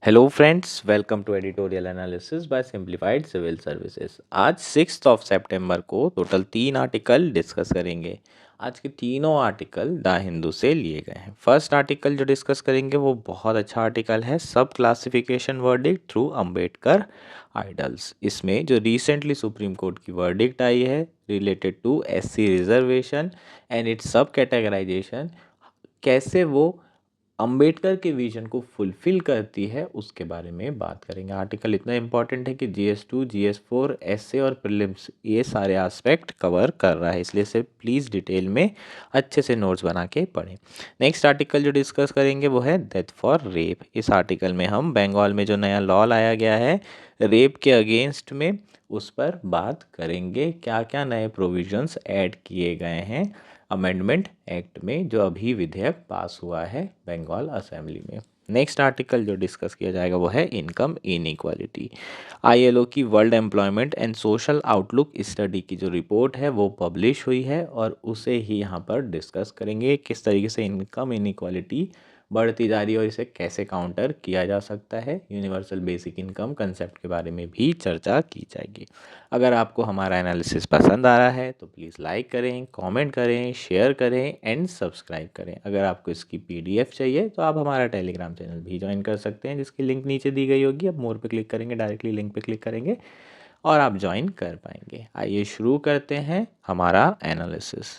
Hello friends, welcome to editorial analysis by simplified civil services. आज 6 सितंबर को total 3 article discuss करेंगे। आज के तीनों आर्टिकल द हिंदू से लिए गए हैं। फर्स्ट आर्टिकल जो डिस्कस करेंगे वो बहुत अच्छा आर्टिकल है, sub classification verdict through Ambedkar ideals. इसमें जो रिसेंटली सुप्रीम कोर्ट की वर्डिक्ट आई है related to SC reservation and its sub categorisation, कैसे वो अंबेडकर के विजन को फुलफिल करती है उसके बारे में बात करेंगे। आर्टिकल इतना इंपॉर्टेंट है कि GS2, GS4, एसए और प्रीलिम्स ये सारे एस्पेक्ट कवर कर रहा है, इसलिए इसे प्लीज़ डिटेल में अच्छे से नोट्स बना के पढ़ें। नेक्स्ट आर्टिकल जो डिस्कस करेंगे वो है डेथ फॉर रेप। इस आर्टिकल में हम बंगाल में जो नया लॉ लाया गया है रेप के अगेंस्ट में, उस पर बात करेंगे। क्या क्या नए प्रोविजंस ऐड किए गए हैं अमेंडमेंट एक्ट में, जो अभी विधेयक पास हुआ है बंगाल असेंबली में। नेक्स्ट आर्टिकल जो डिस्कस किया जाएगा वो है इनकम इनइक्वालिटी। ILO की world employment and social outlook study की जो रिपोर्ट है वो पब्लिश हुई है और उसे ही यहाँ पर डिस्कस करेंगे, किस तरीके से इनकम इनइक्वालिटी बढ़ती जा रही है और इसे कैसे काउंटर किया जा सकता है। यूनिवर्सल बेसिक इनकम कंसेप्ट के बारे में भी चर्चा की जाएगी। अगर आपको हमारा एनालिसिस पसंद आ रहा है तो प्लीज़ लाइक करें, कमेंट करें, शेयर करें एंड सब्सक्राइब करें। अगर आपको इसकी PDF चाहिए तो आप हमारा टेलीग्राम चैनल भी ज्वाइन कर सकते हैं, जिसकी लिंक नीचे दी गई होगी। आप मोर पे क्लिक करेंगे, डायरेक्टली लिंक पे क्लिक करेंगे और आप ज्वाइन कर पाएंगे। आइए शुरू करते हैं हमारा एनालिसिस।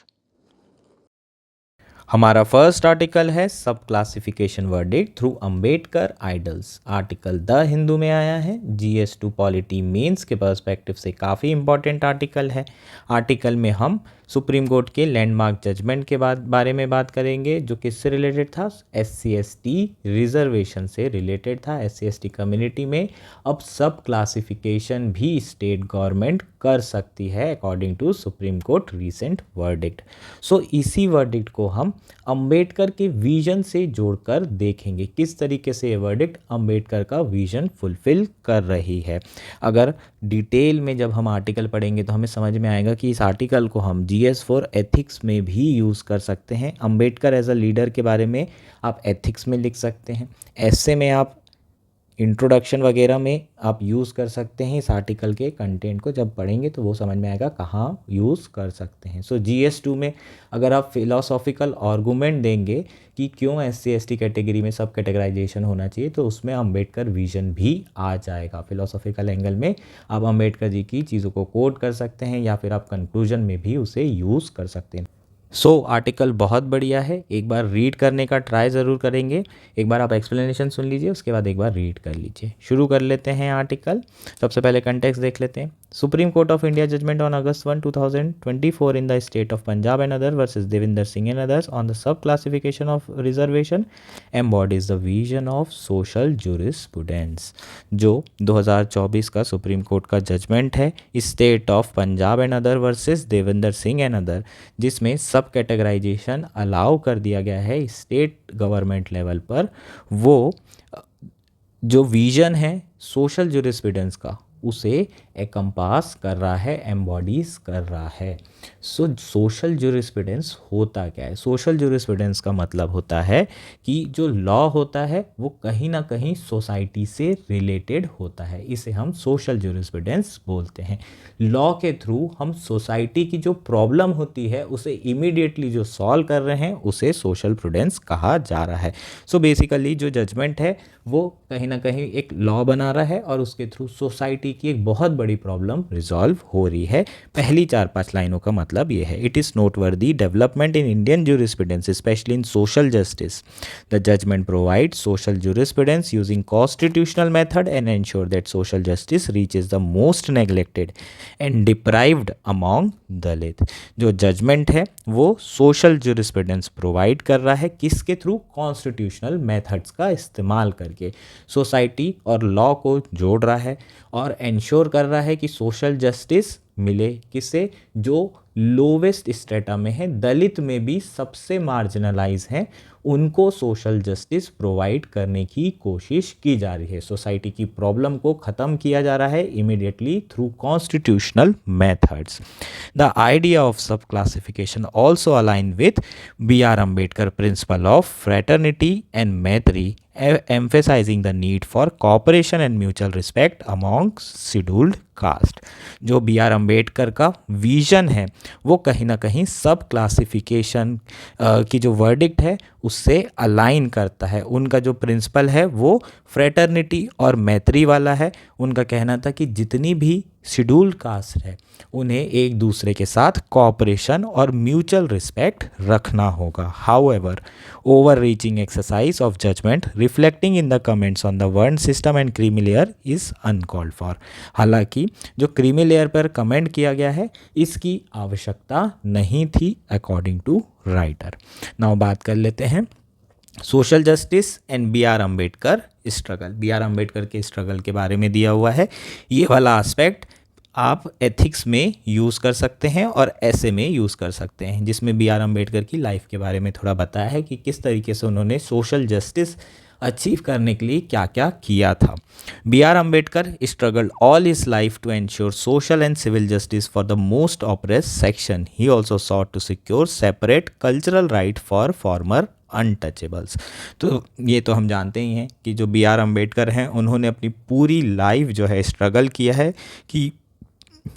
हमारा फर्स्ट आर्टिकल है sub classification verdict through Ambedkar idols. Article the Hindu में आया है। GS2 पॉलिटी मेंस के पर्सपेक्टिव से काफ़ी इंपॉर्टेंट आर्टिकल है। आर्टिकल में हम सुप्रीम कोर्ट के लैंडमार्क जजमेंट के बारे में बात करेंगे, जो किससे रिलेटेड था, SC/ST रिजर्वेशन से रिलेटेड था। SC/ST कम्युनिटी में अब सब क्लासिफिकेशन भी स्टेट गवर्नमेंट कर सकती है according to supreme court recent verdict. So इसी वर्डिक्ट को हम अंबेडकर के विजन से जोड़कर देखेंगे, किस तरीके से ये वर्डिक्ट अंबेडकर का विजन फुलफिल कर रही है। अगर डिटेल में जब हम आर्टिकल पढ़ेंगे तो हमें समझ में आएगा कि इस आर्टिकल को हम GS4 एथिक्स में भी यूज़ कर सकते हैं। अंबेडकर एज अ लीडर के बारे में आप एथिक्स में लिख सकते हैं, ऐसे में आप इंट्रोडक्शन वगैरह में आप यूज़ कर सकते हैं। इस आर्टिकल के कंटेंट को जब पढ़ेंगे तो वो समझ में आएगा कहाँ यूज़ कर सकते हैं। सो GS2 में अगर आप फिलोसॉफिकल आर्गूमेंट देंगे कि क्यों SC/ST कैटेगरी में सब कैटेगराइजेशन होना चाहिए, तो उसमें अंबेडकर विजन भी आ जाएगा। फिलोसॉफिकल एंगल में आप अंबेडकर जी की चीज़ों को कोट कर सकते हैं या फिर आप कंक्लूजन में भी उसे यूज़ कर सकते हैं। आर्टिकल बहुत बढ़िया है, एक बार रीड करने का ट्राई ज़रूर करेंगे। एक बार आप एक्सप्लेनेशन सुन लीजिए, उसके बाद एक बार रीड कर लीजिए। शुरू कर लेते हैं आर्टिकल। सबसे पहले कंटेक्स्ट देख लेते हैं। Supreme Court of India judgement on August 1, 2024 in the state of Punjab and other versus Devinder Singh and others on the sub classification of reservation embodies the vision of social jurisprudence. जो 2024 का सुप्रीम कोर्ट का judgement है state of Punjab and other versus Devinder Singh and other, जिसमें sub categorisation allow कर दिया गया है state government level पर, वो जो विजन है सोशल जूरिस्प्रूडेंस का उसे एकम्पास कर रहा है, एम्बॉडीज कर रहा है। सोशल जूरिस्प्रूडेंस होता क्या है? सोशल जूरिस्प्रूडेंस का मतलब होता है कि जो लॉ होता है वो कहीं ना कहीं सोसाइटी से रिलेटेड होता है, इसे हम सोशल जूरिस्प्रूडेंस बोलते हैं। लॉ के थ्रू हम सोसाइटी की जो प्रॉब्लम होती है उसे इमीडिएटली जो सॉल्व कर रहे हैं उसे सोशल प्रूडेंस कहा जा रहा है। सो बेसिकली जो जजमेंट है वो कहीं ना कहीं एक लॉ बना रहा है और उसके थ्रू सोसाइटी की एक बहुत बड़ी प्रॉब्लम रिजॉल्व हो रही है। पहली 4-5 लाइनों का मतलब ये है, it is noteworthy development in Indian jurisprudence specially in social justice. The judgment provides social jurisprudence using constitutional method and ensure that social justice reaches the most neglected and deprived among Dalit. जो judgment है वो social jurisprudence provide कर रहा है, किसके through? Constitutional methods का इस्तेमाल करके सोसाइटी और लॉ को जोड़ रहा है और इंश्योर कर रहा है कि सोशल जस्टिस मिले, किसे? जो लोवेस्ट स्ट्रेटा में है, दलित में भी सबसे मार्जिनलाइज हैं, उनको सोशल जस्टिस प्रोवाइड करने की कोशिश की जा रही है। सोसाइटी की प्रॉब्लम को ख़त्म किया जा रहा है immediately through constitutional methods. The idea of sub classification also align with B.R. Ambedkar principle of fraternity and मैत्री, emphasizing the need for cooperation and mutual respect among scheduled caste. जो B.R. Ambedkar का vision है वो कहीं ना कहीं सब classification की जो वर्डिक्ट है उससे अलाइन करता है। उनका जो प्रिंसिपल है वो फ्रेटर्निटी और मैत्री वाला है। उनका कहना था कि जितनी भी शेड्यूल्ड कास्ट है उन्हें एक दूसरे के साथ कोऑपरेशन और म्यूचुअल रिस्पेक्ट रखना होगा। However, over reaching exercise of judgment reflecting in the comments on the varna system and creamy layer is uncalled for. हालांकि जो क्रीमी लेयर पर कमेंट किया गया है इसकी आवश्यकता नहीं थी अकॉर्डिंग टू राइटर। नाउ बात कर लेते हैं social justice and B.R. Ambedkar struggle. B.R. Ambedkar के स्ट्रगल के बारे में दिया हुआ है। ये वाला एस्पेक्ट आप एथिक्स में यूज़ कर सकते हैं और ऐसे में यूज़ कर सकते हैं, जिसमें B.R. अम्बेडकर की लाइफ के बारे में थोड़ा बताया है कि किस तरीके से उन्होंने सोशल जस्टिस अचीव करने के लिए क्या क्या किया था। B.R. Ambedkar struggled all his life to ensure social and civil justice for the most oppressed section. He also sought to secure separate cultural right for former untouchables. तो ये तो हम जानते ही हैं कि जो B.R. अम्बेडकर हैं उन्होंने अपनी पूरी लाइफ जो है स्ट्रगल किया है कि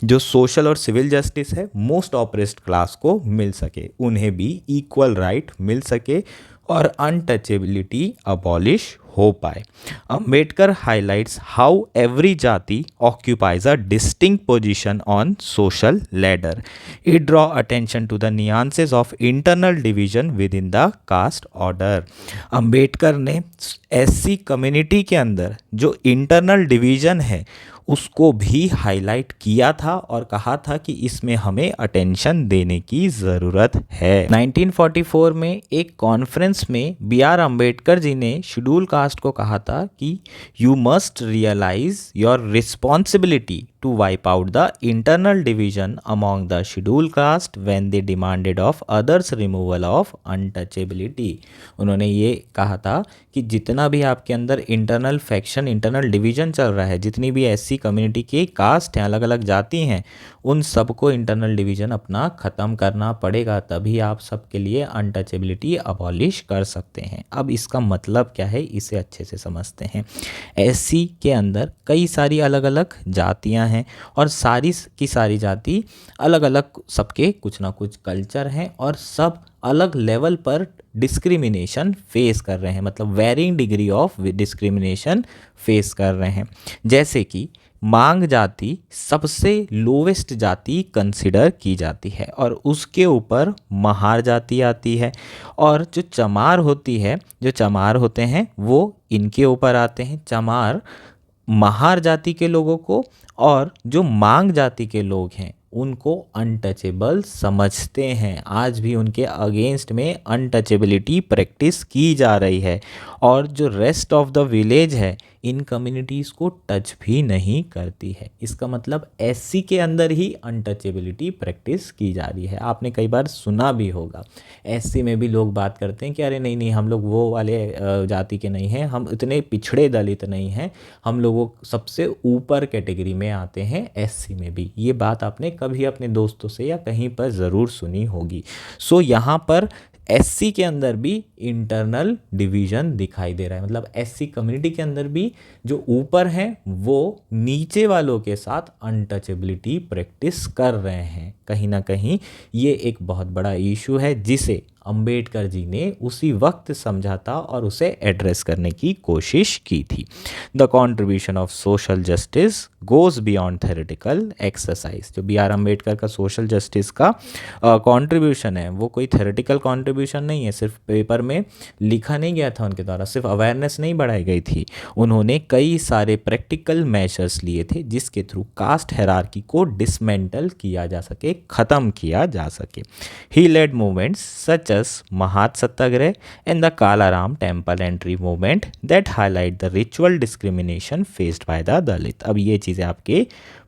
जो सोशल और सिविल जस्टिस है मोस्ट ऑप्रेस्ड क्लास को मिल सके, उन्हें भी इक्वल राइट मिल सके और अनटचेबिलिटी अबॉलिश हो पाए। Ambedkar highlights how every jati occupies a distinct position on social ladder. It draw attention to the nuances of internal division within the caste order. Ambedkar ने SC community के अंदर जो इंटरनल डिवीजन है उसको भी हाईलाइट किया था और कहा था कि इसमें हमें अटेंशन देने की ज़रूरत है। 1944 में एक कॉन्फ्रेंस में B.R. अम्बेडकर जी ने शेड्यूल कास्ट को कहा था कि you must realise your responsibility to wipe out the internal division among the scheduled caste when they demanded of others removal of untouchability। उन्होंने ये कहा था कि जितना भी आपके अंदर इंटरनल फैक्शन, इंटरनल डिवीजन चल रहा है, जितनी भी एससी कम्युनिटी की कास्ट हैं, अलग अलग जाति हैं, उन सबको इंटरनल डिवीजन अपना ख़त्म करना पड़ेगा, तभी आप सबके लिए अनटचेबिलिटी अबॉलिश कर सकते हैं। अब इसका मतलब क्या है इसे अच्छे से समझते हैं। एससी के अंदर कई सारी अलग अलग जातियां हैं और सारी की सारी जाति अलग अलग, सबके कुछ ना कुछ कल्चर हैं और सब अलग लेवल पर डिस्क्रिमिनेशन फेस कर रहे हैं, मतलब varying degree of discrimination face कर रहे हैं। जैसे कि मांग जाति सबसे लोवेस्ट जाति कंसिडर की जाती है और उसके ऊपर महार जाति आती है, और जो चमार होती है, जो चमार होते हैं वो इनके ऊपर आते हैं। चमार महार जाति के लोगों को और जो मांग जाति के लोग हैं उनको अनटचेबल समझते हैं। आज भी उनके अगेंस्ट में अनटचेबिलिटी प्रैक्टिस की जा रही है और जो रेस्ट ऑफ द विलेज है इन कम्युनिटीज़ को टच भी नहीं करती है। इसका मतलब एससी के अंदर ही अनटचेबिलिटी प्रैक्टिस की जा रही है। आपने कई बार सुना भी होगा, एससी में भी लोग बात करते हैं कि अरे नहीं नहीं, हम लोग वो वाले जाति के नहीं हैं, हम इतने पिछड़े दलित नहीं हैं, हम लोगों सबसे ऊपर कैटेगरी में आते हैं एससी में भी। ये बात आपने कभी अपने दोस्तों से या कहीं पर ज़रूर सुनी होगी। सो यहाँ पर एससी के अंदर भी इंटरनल डिवीजन दिखाई दे रहा है, मतलब एससी कम्युनिटी के अंदर भी जो ऊपर हैं वो नीचे वालों के साथ अनटचेबिलिटी प्रैक्टिस कर रहे हैं। कहीं ना कहीं ये एक बहुत बड़ा इशू है जिसे अंबेडकर जी ने उसी वक्त समझा था और उसे एड्रेस करने की कोशिश की थी। The contribution of social justice goes beyond theoretical exercise. जो B.R. अम्बेडकर का सोशल जस्टिस का कॉन्ट्रीब्यूशन है वो कोई थेरेटिकल कॉन्ट्रीब्यूशन नहीं है, सिर्फ पेपर में लिखा नहीं गया था उनके द्वारा, सिर्फ अवेयरनेस नहीं बढ़ाई गई थी, उन्होंने कई सारे प्रैक्टिकल मेजर्स लिए थे जिसके थ्रू कास्ट हायरार्की को डिसमेंटल किया जा सके, ख़त्म किया जा सके। ही lead movements such as Mahat Satyagrah and the Kalaram Temple Entry Movement that highlight the ritual discrimination faced by the Dalit। अब ये चीज़ें आपके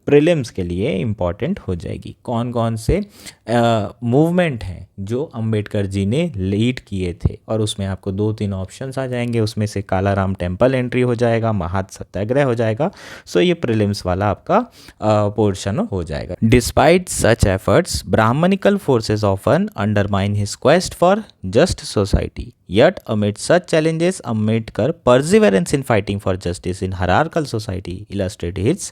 प्रीलिम्स के लिए इम्पॉर्टेंट हो जाएगी। कौन कौन से मूवमेंट हैं जो अंबेडकर जी ने लीड किए थे, और उसमें आपको 2-3 ऑप्शंस आ जाएंगे, उसमें से कालाराम टेम्पल एंट्री हो जाएगा, महात सत्याग्रह हो जाएगा। सो ये प्रीलिम्स वाला आपका पोर्शन हो जाएगा। Despite such efforts Brahmanical forces often undermine his quest for just society, yet amid such challenges Ambedkar perseverance in fighting for justice in hierarchical society illustrate his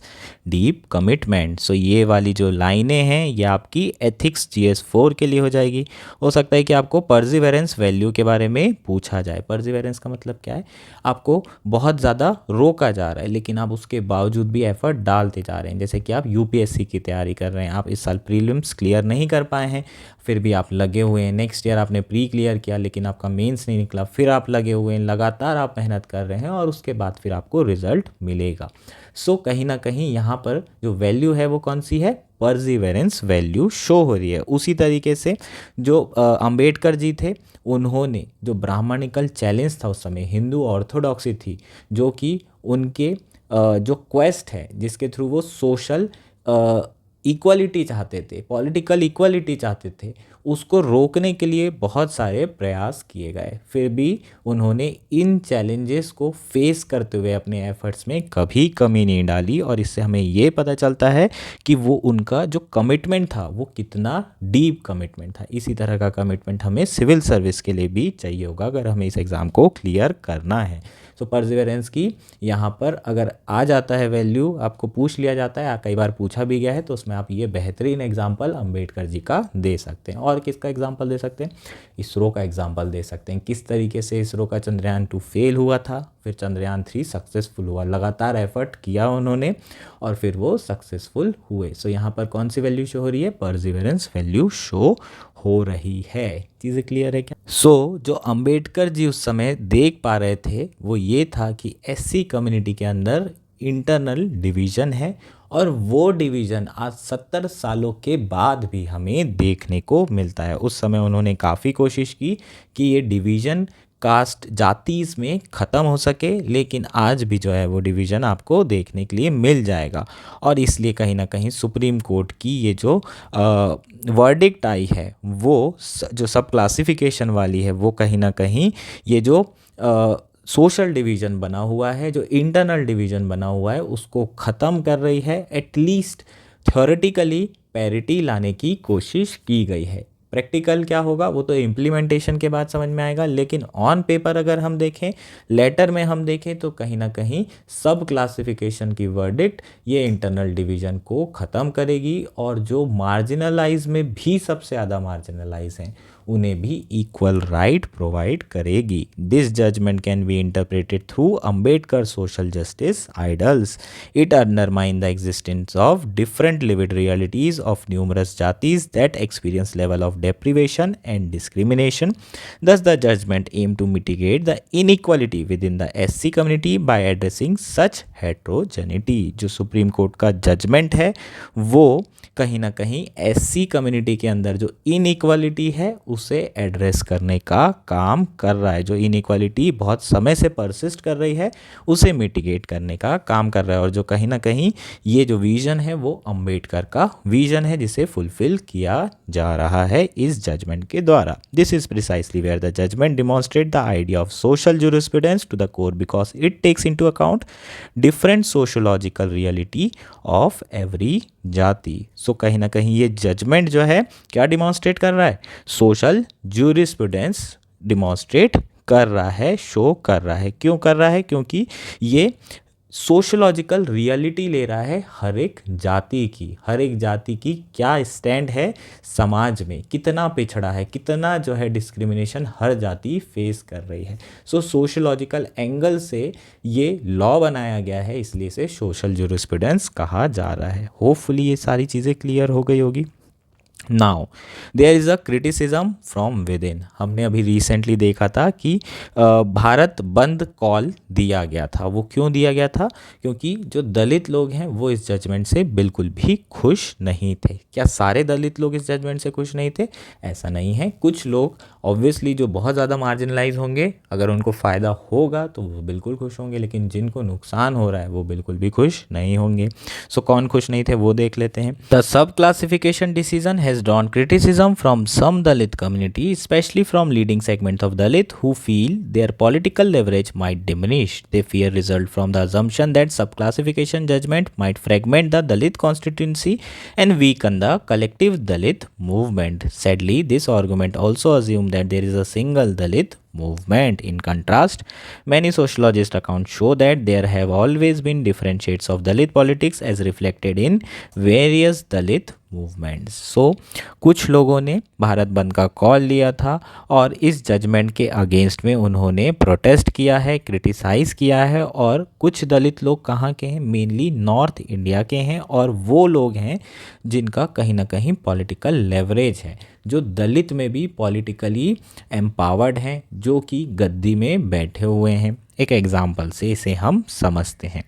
deep commitment। सो ये वाली जो लाइनें हैं ये आपकी एथिक्स GS4 के लिए हो जाएगी। हो सकता है कि आपको परसिवरेंस वैल्यू के बारे में पूछा जाए। परसिवरेंस का मतलब क्या है, आपको बहुत ज़्यादा रोका जा रहा है लेकिन आप उसके बावजूद भी एफर्ट डालते जा रहे हैं। जैसे कि आप UPSC की तैयारी कर रहे हैं, आप इस साल प्रीलिम्स क्लियर नहीं कर पाए हैं, फिर भी आप लगे हुए हैं। नेक्स्ट ईयर आपने प्री क्लियर किया लेकिन आपका मेंस नहीं निकला, फिर आप लगे हुए हैं, लगातार आप मेहनत कर रहे हैं और उसके बाद फिर आपको रिजल्ट मिलेगा। सो कहीं ना कहीं यहाँ पर जो वैल्यू है वो कौन सी है, परसिवरेंस वैल्यू शो हो रही है। उसी तरीके से जो अंबेडकर जी थे, उन्होंने जो ब्राह्मणिकल चैलेंज था उस समय, हिंदू ऑर्थोडॉक्सी थी, जो कि उनके जो क्वेस्ट है जिसके थ्रू वो सोशल इक्वलिटी चाहते थे, पॉलिटिकल इक्वलिटी चाहते थे, उसको रोकने के लिए बहुत सारे प्रयास किए गए। फिर भी उन्होंने इन चैलेंजेस को फेस करते हुए अपने एफर्ट्स में कभी कमी नहीं डाली, और इससे हमें ये पता चलता है कि वो उनका जो कमिटमेंट था वो कितना डीप कमिटमेंट था। इसी तरह का कमिटमेंट हमें सिविल सर्विस के लिए भी चाहिए होगा अगर हमें इस एग्ज़ाम को क्लियर करना है। सो परसिवरेंस की यहाँ पर अगर आ जाता है वैल्यू, आपको पूछ लिया जाता है, कई बार पूछा भी गया है, तो उसमें आप ये बेहतरीन एग्जाम्पल अंबेडकर जी का दे सकते हैं। और किसका एग्जाम्पल दे सकते हैं, इसरो का एग्जाम्पल दे सकते हैं। किस तरीके से इसरो का चंद्रयान 2 फेल हुआ था, फिर चंद्रयान 3 सक्सेसफुल हुआ, लगातार एफर्ट किया उन्होंने और फिर वो सक्सेसफुल हुए। सो यहाँ पर कौन सी वैल्यू शो हो रही है, परसिवरेंस वैल्यू शो हो रही है। चीज़ें क्लियर है क्या? जो अंबेडकर जी उस समय देख पा रहे थे वो ये था कि SC कम्युनिटी के अंदर इंटरनल डिवीज़न है, और वो डिवीज़न आज 70 सालों के बाद भी हमें देखने को मिलता है। उस समय उन्होंने काफ़ी कोशिश की कि ये डिवीज़न कास्ट जातीज में ख़त्म हो सके, लेकिन आज भी जो है वो डिवीज़न आपको देखने के लिए मिल जाएगा। और इसलिए कहीं ना कहीं सुप्रीम कोर्ट की ये जो वर्डिक्ट आई है वो जो सब क्लासिफिकेशन वाली है, वो कहीं ना कहीं ये जो सोशल डिवीज़न बना हुआ है, जो इंटरनल डिवीज़न बना हुआ है, उसको ख़त्म कर रही है। एटलीस्ट थ्योरेटिकली पैरिटी लाने की कोशिश की गई है। प्रैक्टिकल क्या होगा वो तो इम्प्लीमेंटेशन के बाद समझ में आएगा, लेकिन ऑन पेपर अगर हम देखें, लेटर में हम देखें, तो कहीं ना कहीं सब क्लासिफिकेशन की वर्डिक्ट ये इंटरनल डिवीज़न को ख़त्म करेगी, और जो मार्जिनलाइज में भी सबसे ज़्यादा मार्जिनलाइज हैं उन्हें भी इक्वल राइट प्रोवाइड करेगी। This judgement can be interpreted through Ambedkar social justice ideals. It undermine the existence of different lived realities of numerous जातीज that experience level of deprivation and discrimination. Thus, the judgment aimed to mitigate the inequality within the SC community by addressing such heterogeneity। जो supreme Court का judgement है वो कहीं ना कहीं SC community के अंदर जो इनइक्वालिटी है उसे एड्रेस करने का काम कर रहा है। जो इनइक्वालिटी बहुत समय से परसिस्ट कर रही है उसे मिटिगेट करने का काम कर रहा है, और जो कहीं ना कहीं ये जो विजन है वो अंबेडकर का विजन है जिसे फुलफिल किया जा रहा है इस जजमेंट के द्वारा। This is precisely where the judgement demonstrate the idea of social jurisprudence to the core, because it takes into account different sociological reality of every जाति। सो कहीं ना कहीं ये जजमेंट जो है क्या डिमॉन्स्ट्रेट कर रहा है, सोशल जूरिस्प्रूडेंस डिमॉन्स्ट्रेट कर रहा है, शो कर रहा है। क्यों कर रहा है? क्योंकि ये सोशोलॉजिकल रियलिटी ले रहा है हर एक जाति की। हर एक जाति की क्या स्टैंड है समाज में, कितना पिछड़ा है, कितना जो है डिस्क्रिमिनेशन हर जाति फेस कर रही है। सोशोलॉजिकल एंगल से ये लॉ बनाया गया है, इसलिए इसे सोशल जूरिस्प्रूडेंस कहा जा रहा है। होपफुली ये सारी चीज़ें क्लियर हो गई होगी। Now there is a criticism from within. हमने अभी रिसेंटली देखा था कि भारत बंद कॉल दिया गया था। वो क्यों दिया गया था? क्योंकि जो दलित लोग हैं वो इस जजमेंट से बिल्कुल भी खुश नहीं थे। क्या सारे दलित लोग इस जजमेंट से खुश नहीं थे? ऐसा नहीं है। कुछ लोग ऑब्वियसली जो बहुत ज़्यादा मार्जिनलाइज होंगे, अगर उनको फ़ायदा होगा तो वो बिल्कुल खुश होंगे, लेकिन जिनको नुकसान हो रहा है वो बिल्कुल भी खुश नहीं होंगे। सो कौन खुश नहीं थे वो देख लेते हैं। The sub classification decision has drawn criticism from some Dalit community, especially from leading segments of Dalit who feel their political leverage might diminish. They fear result from the assumption that subclassification judgment might fragment the Dalit constituency and weaken the collective Dalit movement. Sadly, this argument also assumes that there is a single Dalit movement. In contrast, many sociologist accounts show that there have always been different shades of Dalit politics as reflected in various Dalit movements. So कुछ लोगों ने भारत बंद का call लिया था और इस judgement के अगेंस्ट में उन्होंने प्रोटेस्ट किया है, क्रिटिसाइज़ किया है। और कुछ दलित लोग कहाँ के हैं? मेनली नॉर्थ इंडिया के हैं, और वो लोग हैं जिनका कहीं ना कहीं पॉलिटिकल लेवरेज है, जो दलित में भी पॉलिटिकली एम्पावर्ड हैं, जो कि गद्दी में बैठे हुए हैं। एक एग्जाम्पल से इसे हम समझते हैं।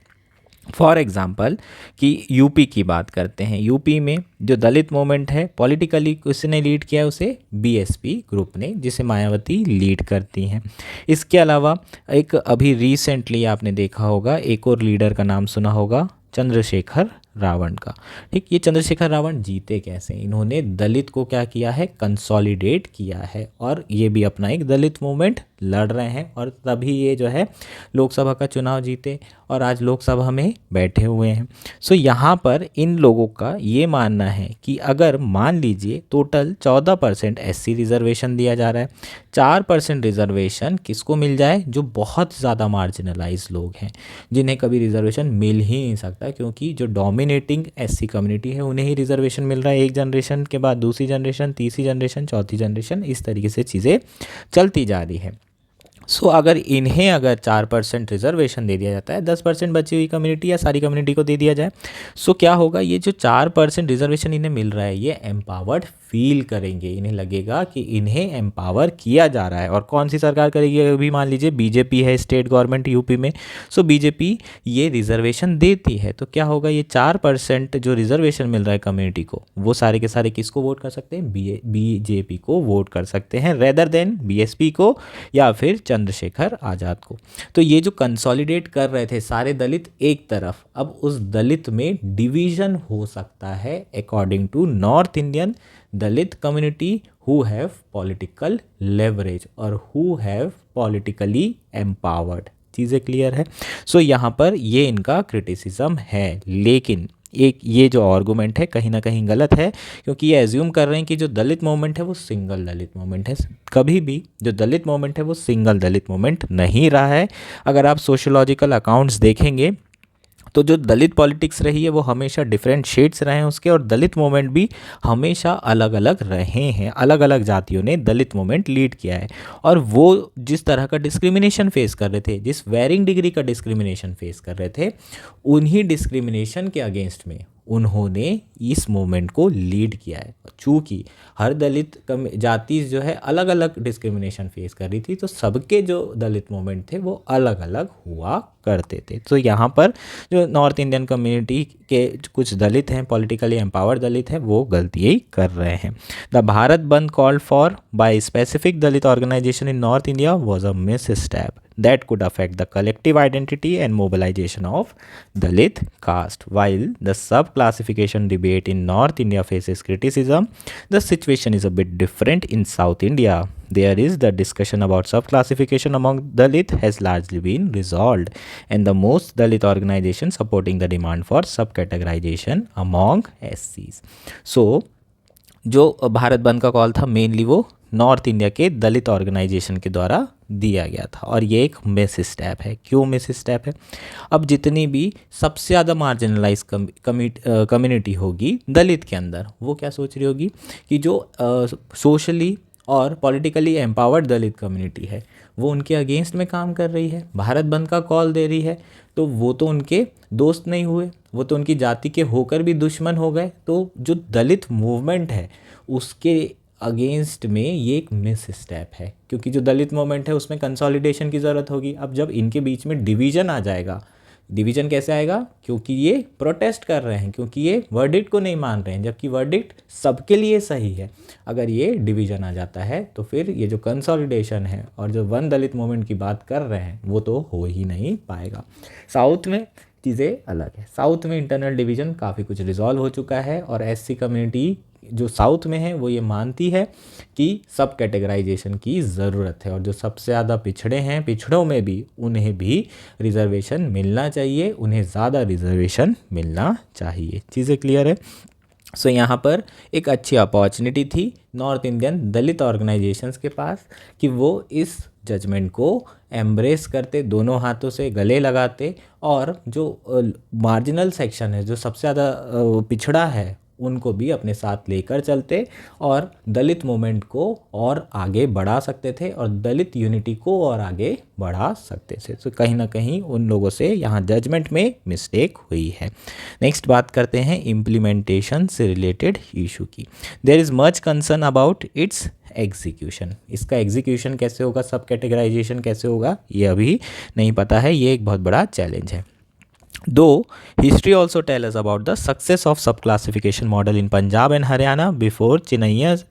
फॉर एग्ज़ाम्पल कि यूपी की बात करते हैं। यूपी में जो दलित मूवमेंट है पॉलिटिकली किसने लीड किया है? उसे बीएसपी ग्रुप ने, जिसे मायावती लीड करती हैं। इसके अलावा एक अभी रिसेंटली आपने देखा होगा, एक और लीडर का नाम सुना होगा, चंद्रशेखर रावण का। ठीक, ये चंद्रशेखर रावण जीते कैसे? इन्होंने दलित को क्या किया है? कंसोलिडेट किया है, और ये भी अपना एक दलित मूवमेंट लड़ रहे हैं, और तभी ये जो है लोकसभा का चुनाव जीते और आज लोकसभा में बैठे हुए हैं। सो यहाँ पर इन लोगों का ये मानना है कि अगर मान लीजिए टोटल 14% एससी रिजर्वेशन दिया जा रहा है, 4% रिजर्वेशन किसको मिल जाए? जो बहुत ज़्यादा मार्जिनलाइज लोग हैं, जिन्हें कभी रिजर्वेशन मिल ही नहीं सकता, क्योंकि जो डोमिनेटिंग एससी कम्युनिटी है उन्हें ही रिजर्वेशन मिल रहा है। एक जनरेशन के बाद दूसरी जनरेशन, तीसरी जनरेशन, चौथी जनरेशन, इस तरीके से चीज़ें चलती जा रही है। सो अगर इन्हें अगर 4% रिजर्वेशन दे दिया जाता है, 10% बची हुई कम्युनिटी या सारी कम्युनिटी को दे दिया जाए, सो क्या होगा? ये जो 4% रिजर्वेशन इन्हें मिल रहा है, ये एम्पावर्ड फील करेंगे, इन्हें लगेगा कि इन्हें एम्पावर किया जा रहा है। और कौन सी सरकार करेगी? अभी मान लीजिए बीजेपी है स्टेट गवर्नमेंट यूपी में, सो बीजेपी ये रिजर्वेशन देती है, तो क्या होगा? ये 4% जो रिजर्वेशन मिल रहा है कम्युनिटी को, वो सारे के सारे किसको वोट कर सकते हैं? बीजेपी को वोट कर सकते हैं, रेदर देन बीएसपी को या फिर चंद्रशेखर आज़ाद को। तो ये जो कंसोलिडेट कर रहे थे सारे दलित एक तरफ, अब उस दलित में डिवीजन हो सकता है according to North Indian Dalit community who have political leverage और हु हैव पॉलिटिकली एम्पावर्ड। चीज़ें क्लियर है? सो यहाँ पर ये इनका क्रिटिसिज्म है, लेकिन एक ये जो आर्गूमेंट है कहीं ना कहीं गलत है, क्योंकि ये एज्यूम कर रहे हैं कि जो दलित मूवमेंट है वो सिंगल दलित मूवमेंट है। कभी भी जो दलित मूवमेंट है वो सिंगल दलित मूवमेंट नहीं रहा है। अगर आप सोशोलॉजिकल अकाउंट्स देखेंगे तो जो दलित पॉलिटिक्स रही है वो हमेशा डिफरेंट शेड्स रहे हैं उसके, और दलित मूवमेंट भी हमेशा अलग अलग रहे हैं। अलग अलग जातियों ने दलित मूवमेंट लीड किया है, और वो जिस तरह का डिस्क्रिमिनेशन फेस कर रहे थे, जिस वेरिंग डिग्री का डिस्क्रिमिनेशन फेस कर रहे थे, उन्हीं डिस्क्रिमिनेशन के अगेंस्ट में उन्होंने इस मूवमेंट को लीड किया है। चूँकि हर दलित जाति जो है अलग अलग डिस्क्रिमिनेशन फेस कर रही थी, तो सबके जो दलित मूवमेंट थे वो अलग अलग हुआ करते थे। तो यहाँ पर जो नॉर्थ इंडियन कम्युनिटी के कुछ दलित हैं, पॉलिटिकली एम्पावर्ड दलित हैं, वो गलती ही कर रहे हैं। The Bharat Bandh called for by specific Dalit organisation in North India was a misstep that could affect the collective identity and mobilization of Dalit caste. While the sub-classification debate in North India faces criticism, the situation is a bit different in South India. There is the discussion about sub-classification among Dalit has largely been resolved, and the most Dalit organizations supporting the demand for sub-categorization among SCs. So, जो भारत बंद का call था mainly वो north India के दलित organisation के द्वारा दिया गया था, और ये एक मिस स्टेप है। क्यों मिस स्टेप है? अब जितनी भी सबसे ज़्यादा मार्जिनलाइज कम्युनिटी होगी दलित के अंदर, वो क्या सोच रही होगी कि जो सोशली और पॉलिटिकली एम्पावर्ड दलित कम्युनिटी है वो उनके अगेंस्ट में काम कर रही है, भारत बंद का कॉल दे रही है, तो वो तो उनके दोस्त नहीं हुए, वो तो उनकी जाति के होकर भी दुश्मन हो गए। तो जो दलित मूवमेंट है उसके अगेंस्ट में ये एक मिस स्टेप है, क्योंकि जो दलित मूवमेंट है उसमें कंसोलिडेशन की ज़रूरत होगी। अब जब इनके बीच में डिवीज़न आ जाएगा, डिवीज़न कैसे आएगा, क्योंकि ये प्रोटेस्ट कर रहे हैं, क्योंकि ये वर्डिक्ट को नहीं मान रहे हैं, जबकि वर्डिक्ट सबके लिए सही है। अगर ये डिवीज़न आ जाता है तो फिर ये जो कंसोलिडेशन है और जो वन दलित मूवमेंट की बात कर रहे हैं वो तो हो ही नहीं पाएगा। साउथ में चीज़ें अलग है, साउथ में इंटरनल डिवीज़न काफ़ी कुछ रिजॉल्व हो चुका है और एससी कम्युनिटी जो साउथ में है वो ये मानती है कि सब कैटेगराइजेशन की ज़रूरत है, और जो सबसे ज़्यादा पिछड़े हैं, पिछड़ों में भी उन्हें भी रिजर्वेशन मिलना चाहिए, उन्हें ज़्यादा रिजर्वेशन मिलना चाहिए। चीज़ें क्लियर है। सो यहाँ पर एक अच्छी अपॉर्चुनिटी थी नॉर्थ इंडियन दलित ऑर्गेनाइजेशंस के पास कि वो इस जजमेंट को एम्ब्रेस करते, दोनों हाथों से गले लगाते, और जो मार्जिनल सेक्शन है, जो सबसे ज़्यादा पिछड़ा है, उनको भी अपने साथ लेकर चलते और दलित मूवमेंट को और आगे बढ़ा सकते थे और दलित यूनिटी को और आगे बढ़ा सकते थे। तो कहीं ना कहीं उन लोगों से यहाँ जजमेंट में मिस्टेक हुई है। नेक्स्ट बात करते हैं इम्प्लीमेंटेशन से रिलेटेड इशू की। There is much concern about its execution. इसका एग्जीक्यूशन कैसे होगा, सब कैटेगराइजेशन कैसे होगा, ये अभी नहीं पता है, ये एक बहुत बड़ा चैलेंज है। Though history also tells us about the success of sub-classification model in Punjab and Haryana before Chinaiya's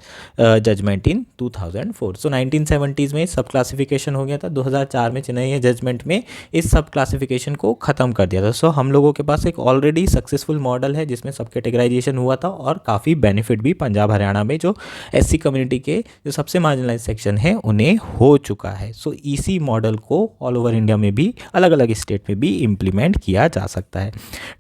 judgment in 2004. So 1970s में सब क्लासिफिकेशन हो गया था, 2004 में चिन्नैया जजमेंट में इस सब क्लासिफिकेशन को ख़त्म कर दिया था। सो हम लोगों के पास एक ऑलरेडी सक्सेसफुल मॉडल है जिसमें सब कैटेगराइजेशन हुआ था और काफ़ी बेनिफिट भी पंजाब हरियाणा में जो एससी कम्युनिटी के जो सबसे मार्जिनलाइज सेक्शन है उन्हें हो चुका है। सो इसी मॉडल को ऑल ओवर इंडिया में भी अलग अलग स्टेट में भी इम्प्लीमेंट किया जा सकता है।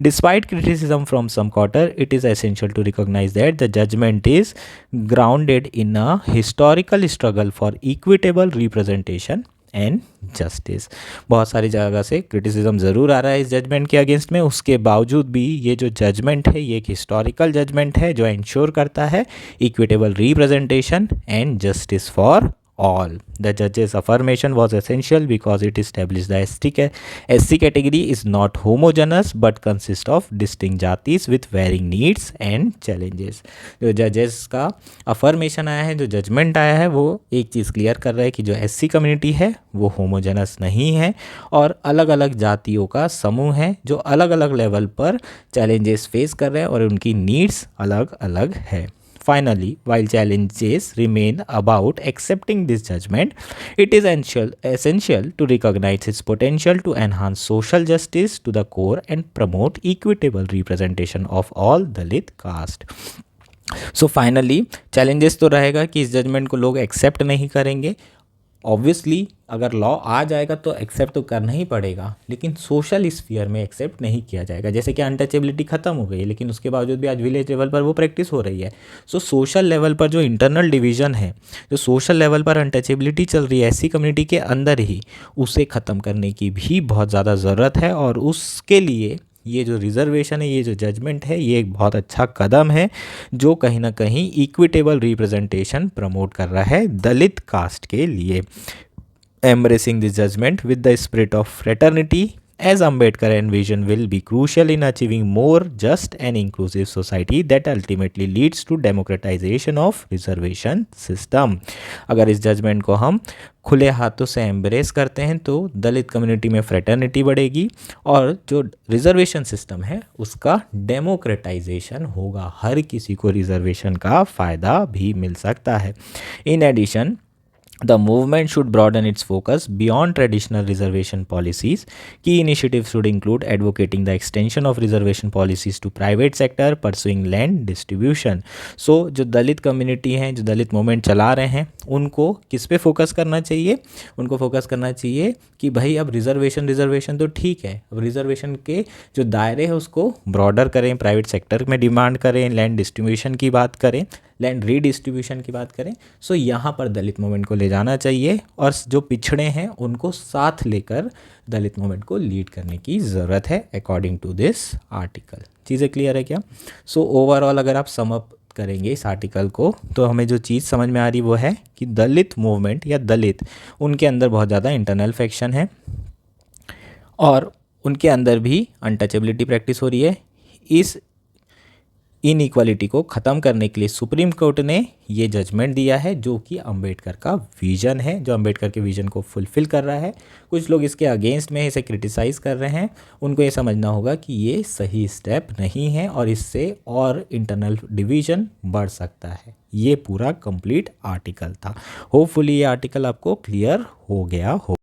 Despite criticism from some quarter, it is essential to recognise that the judgement is grounded in a historical struggle for equitable representation and justice. बहुत सारी जगह से क्रिटिसिज्म ज़रूर आ रहा है इस जजमेंट के अगेंस्ट में, उसके बावजूद भी ये जो जजमेंट है ये एक हिस्टोरिकल जजमेंट है जो इंश्योर करता है equitable representation and justice for all. The judge's affirmation was essential because it established the SC category is not homogeneous but consists of distinct जातिस with varying needs and challenges. जो जजेस का affirmation आया है, जो judgement आया है, वो एक चीज़ क्लियर कर रहा है कि जो एससी कम्युनिटी है वो होमोजेनस नहीं है और अलग अलग जातियों का समूह है जो अलग अलग लेवल पर चैलेंजेस फेस कर रहे हैं और उनकी नीड्स अलग अलग है। Finally, while challenges remain about accepting this judgment, it is essential to recognize its potential to enhance social justice to the core and promote equitable representation of all Dalit caste. So finally, challenges तो रहेगा कि इस judgement को लोग accept नहीं करेंगे। Obviously अगर law आ जाएगा तो एक्सेप्ट तो करना ही पड़ेगा, लेकिन सोशल स्फीयर में एक्सेप्ट नहीं किया जाएगा। जैसे कि अनटचेबिलिटी ख़त्म हो गई है, लेकिन उसके बावजूद भी आज विलेज लेवल पर वो प्रैक्टिस हो रही है। सो सोशल लेवल पर जो इंटरनल डिवीज़न है, जो सोशल लेवल पर अनटचेबिलिटी चल रही है ऐसी कम्युनिटी के अंदर ही, उसे ख़त्म करने की भी बहुत ज़्यादा ज़रूरत है। और उसके लिए ये जो रिजर्वेशन है, ये जो जजमेंट है, ये एक बहुत अच्छा कदम है जो कहीं ना कहीं इक्विटेबल रिप्रेजेंटेशन प्रमोट कर रहा है दलित कास्ट के लिए। Embracing this judgement with the spirit of fraternity as Ambedkar envisioned will be crucial in achieving more just and inclusive society that ultimately leads to democratization of reservation system. अगर इस judgement को हम खुले हाथों से embrace करते हैं तो दलित कम्युनिटी में फ्रेटर्निटी बढ़ेगी और जो रिजर्वेशन सिस्टम है उसका डेमोक्रेटाइजेशन होगा, हर किसी को रिजर्वेशन का फ़ायदा भी मिल सकता है। In addition, the movement should broaden its focus beyond traditional reservation policies. Key initiatives should include advocating the extension of reservation policies to private sector, pursuing land distribution. So जो दलित कम्युनिटी हैं, जो दलित movement चला रहे हैं, उनको किस पे focus करना चाहिए? उनको फोकस करना चाहिए कि भाई अब रिजर्वेशन तो ठीक है, अब रिजर्वेशन के जो दायरे हैं उसको ब्रॉडर करें, प्राइवेट सेक्टर में डिमांड करें, लैंड डिस्ट्रीब्यूशन की बात करें, लैंड रीडिस्ट्रीब्यूशन की बात करें। सो यहाँ पर दलित मूवमेंट को ले जाना चाहिए और जो पिछड़े हैं उनको साथ लेकर दलित मूवमेंट को लीड करने की ज़रूरत है अकॉर्डिंग टू दिस आर्टिकल। चीज़ें क्लियर है क्या? सो ओवरऑल अगर आप सम अप करेंगे इस आर्टिकल को तो हमें जो चीज़ समझ में आ रही वो है कि दलित मूवमेंट या दलित, उनके अंदर बहुत ज़्यादा इंटरनल फैक्शन है और उनके अंदर भी अनटचेबिलिटी प्रैक्टिस हो रही है। इस इनइक्वालिटी को ख़त्म करने के लिए सुप्रीम कोर्ट ने ये जजमेंट दिया है जो कि अंबेडकर का विज़न है, जो अंबेडकर के विज़न को फुलफ़िल कर रहा है। कुछ लोग इसके अगेंस्ट में इसे क्रिटिसाइज़ कर रहे हैं, उनको ये समझना होगा कि ये सही स्टेप नहीं है और इससे और इंटरनल डिवीज़न बढ़ सकता है। ये पूरा कंप्लीट आर्टिकल था। होपफुली ये आर्टिकल आपको क्लियर हो गया हो।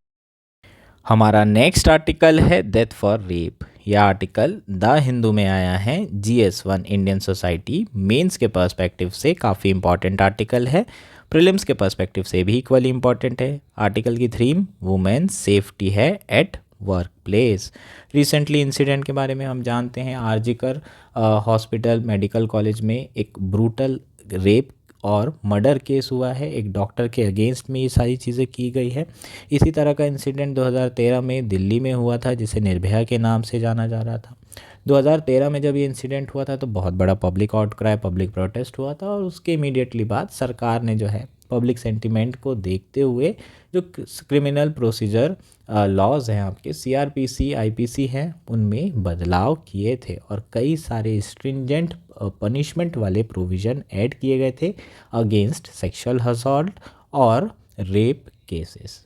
हमारा नेक्स्ट आर्टिकल है डेथ फॉर रेप। यह आर्टिकल द हिंदू में आया है, GS1 इंडियन सोसाइटी मेंस के पर्सपेक्टिव से काफ़ी इंपॉर्टेंट आर्टिकल है, प्रीलिम्स के पर्सपेक्टिव से भी इक्वली इंपॉर्टेंट है। आर्टिकल की थीम वुमेन सेफ्टी है at work place. Recently incident के बारे में हम जानते हैं, आरजीकर हॉस्पिटल मेडिकल कॉलेज में एक ब्रूटल रेप और मर्डर केस हुआ है, एक डॉक्टर के अगेंस्ट में ये सारी चीज़ें की गई है। इसी तरह का इंसिडेंट 2013 में दिल्ली में हुआ था जिसे निर्भया के नाम से जाना जा रहा था। 2013 में जब ये इंसिडेंट हुआ था तो बहुत बड़ा पब्लिक आउटक्राई, पब्लिक प्रोटेस्ट हुआ था और उसके इमीडिएटली बाद सरकार ने जो है पब्लिक सेंटिमेंट को देखते हुए जो क्रिमिनल प्रोसीजर लॉज हैं आपके CRPC IPC हैं उनमें बदलाव किए थे और कई सारे स्ट्रिंजेंट पनिशमेंट वाले प्रोविज़न ऐड किए गए थे अगेंस्ट सेक्सुअल असॉल्ट और रेप केसेस।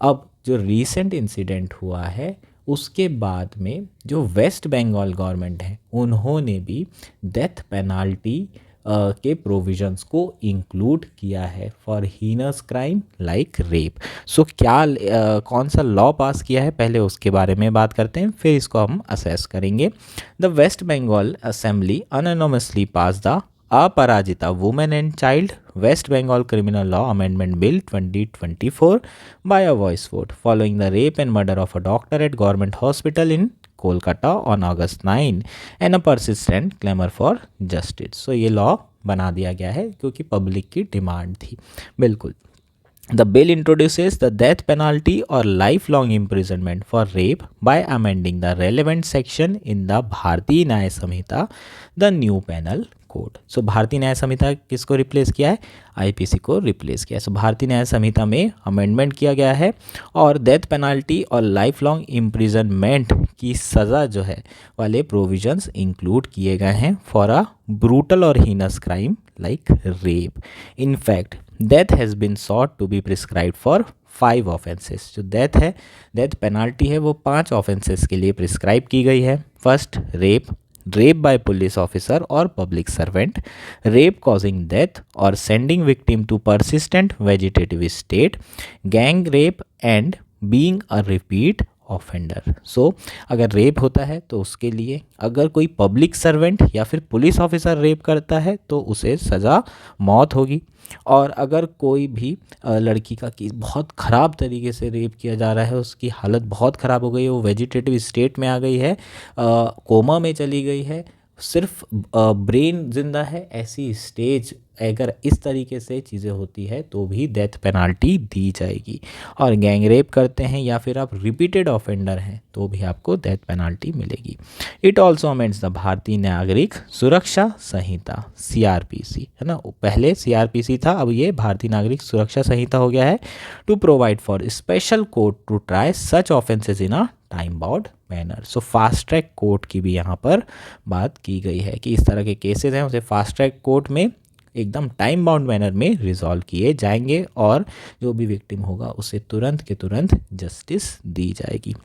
अब जो रीसेंट इंसिडेंट हुआ है उसके बाद में जो वेस्ट बंगाल गवर्नमेंट है उन्होंने भी डेथ पेनाल्टी के प्रोविजंस को इंक्लूड किया है for heinous crime like rape. So क्या कौन सा लॉ पास किया है पहले उसके बारे में बात करते हैं, फिर इसको हम असेस करेंगे। The West Bengal assembly unanimously pass the Aparajita women and child West Bengal criminal law amendment bill 2024 by a voice vote following the rape and murder of a doctor at government hospital in Kolkata on August 9 and a persistent clamor for justice। सो ये law बना दिया गया है क्योंकि public की demand थी। बिल्कुल। The bill introduces the death penalty or lifelong imprisonment for rape by amending the relevant section in the भारतीय न्याय संहिता, the new penal code। सो भारतीय न्याय संहिता किसको रिप्लेस किया है? IPC को रिप्लेस किया है। सो भारतीय न्याय संहिता में अमेंडमेंट किया गया है और डेथ पेनाल्टी और लाइफ लॉन्ग इम्प्रिजनमेंट की सज़ा जो है वाले प्रोविजंस इंक्लूड किए गए हैं फॉर अ ब्रूटल और heinous crime like rape. In fact death has been sought to be prescribed for 5 offences. जो डेथ है, डेथ पेनाल्टी है, वो 5 ऑफेंसेस के लिए प्रिस्क्राइब की गई है। First rape, rape by police officer और public servant, rape causing death और sending victim to persistent vegetative state, gang rape and being a repeat offender. So अगर रेप होता है तो उसके लिए, अगर कोई पब्लिक सर्वेंट या फिर पुलिस ऑफिसर रेप करता है तो उसे सज़ा मौत होगी। और अगर कोई भी लड़की का केस बहुत ख़राब तरीके से रेप किया जा रहा है, उसकी हालत बहुत ख़राब हो गई है, वो वेजिटेटिव स्टेट में आ गई है, कोमा में चली गई है, सिर्फ ब्रेन जिंदा है, ऐसी स्टेज अगर इस तरीके से चीज़ें होती है तो भी डेथ पेनाल्टी दी जाएगी। और गैंग रेप करते हैं या फिर आप रिपीटेड ऑफेंडर हैं तो भी आपको डेथ पेनाल्टी मिलेगी। इट ऑल्सो अमेंड्स द भारतीय नागरिक सुरक्षा संहिता CRPC, है ना, पहले CRPC था, अब ये भारतीय नागरिक सुरक्षा संहिता हो गया है, to provide for special court to try such offences in a time bound manner. So fast track court की भी यहाँ पर बात की गई है कि इस तरह के केसेस हैं उसे फास्ट ट्रैक कोर्ट में एकदम टाइम बाउंड मैनर में रिजॉल्व किए जाएंगे और जो भी विक्टिम होगा उसे तुरंत के तुरंत जस्टिस दी जाएगी।